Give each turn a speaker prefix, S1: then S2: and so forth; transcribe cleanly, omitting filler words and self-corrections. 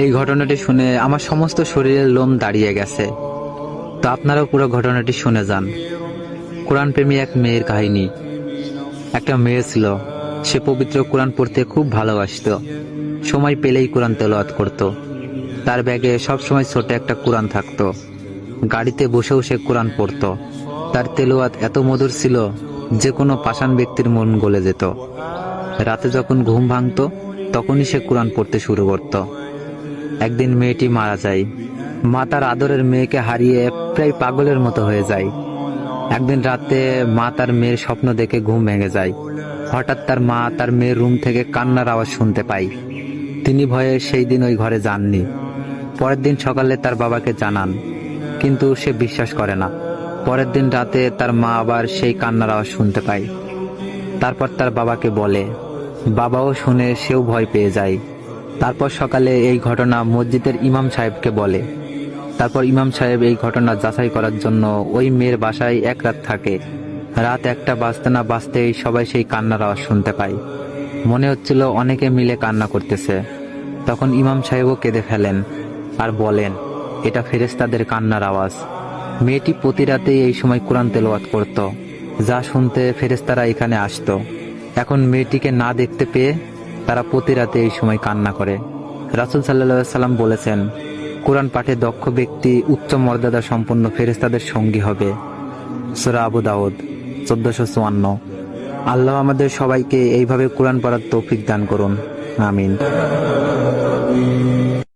S1: এই ঘটনাটি শুনে আমার সমস্ত শরীরের লোম দাঁড়িয়ে গেছে। তো আপনারাও পুরো ঘটনাটি শুনে যান। কোরআন প্রেমী এক মেয়ের কাহিনী। একটা মেয়ে ছিল, সে পবিত্র কোরআন পড়তে খুব ভালোবাসতো। সময় পেলেই কোরআন তেলাওয়াত করত। তার ব্যাগে সবসময় ছোট একটা কোরআন থাকতো। গাড়িতে বসেও সে কোরআন পড়তো। তার তেলাওয়াত এত মধুর ছিল যে কোনো পাষাণ ব্যক্তির মন গলে যেত। রাতে যখন ঘুম ভাঙতো তখনই সে কোরআন পড়তে শুরু করত। একদিন মেয়েটি মারা যায়। মা তার আদরের মেয়েকে হারিয়ে প্রায় পাগলের মতো হয়ে যায়। একদিন রাতে মা তার মেয়ের স্বপ্ন দেখে ঘুম ভেঙে যায়। হঠাৎ তার মা তার মেয়ের রুম থেকে কান্নার আওয়াজ শুনতে পায়। তিনি ভয়ে সেই দিন ওই ঘরে যাননি। পরের দিন সকালে তার বাবাকে জানান, কিন্তু সে বিশ্বাস করে না। পরের দিন রাতে তার মা আবার সেই কান্নার আওয়াজ শুনতে পায়। তারপর তার বাবাকে বলে, বাবাও শুনে সেও ভয় পেয়ে যায়। তারপর সকালে এই ঘটনা মসজিদের ইমাম সাহেবকে বলে। তারপর ইমাম সাহেব এই ঘটনা যাচাই করার জন্য ওই মেয়ের বাসায় এক রাত থাকে। রাত 1টা বাজতে না বাজতেই সবাই সেই কান্নার আওয়াজ শুনতে পায়। মনে হচ্ছিল অনেকে মিলে কান্না করতেছে। তখন ইমাম সাহেবও কেঁদে ফেলেন আর বলেন, এটা ফেরেশতাদের কান্নার আওয়াজ। মেয়েটি প্রতি রাতেই এই সময় কোরআন তেলাওয়াত করত, যা শুনতে ফেরেশতারা এখানে আসতো। এখন মেয়েটিকে না দেখতে পেয়ে তারা প্রতি রাতে এই সময় কান্না করে। রাসূল সাল্লাল্লাহু আলাইহি সাল্লাম বলেছেন, কোরআন পাঠে দক্ষ ব্যক্তি উচ্চ মর্যাদা সম্পন্ন ফেরেশতাদের সঙ্গী হবে। সূরা আবু দাউদ 1454। আল্লাহ আমাদের সবাইকে এইভাবে কোরআন পড়ার তৌফিক দান করুন। আমিন।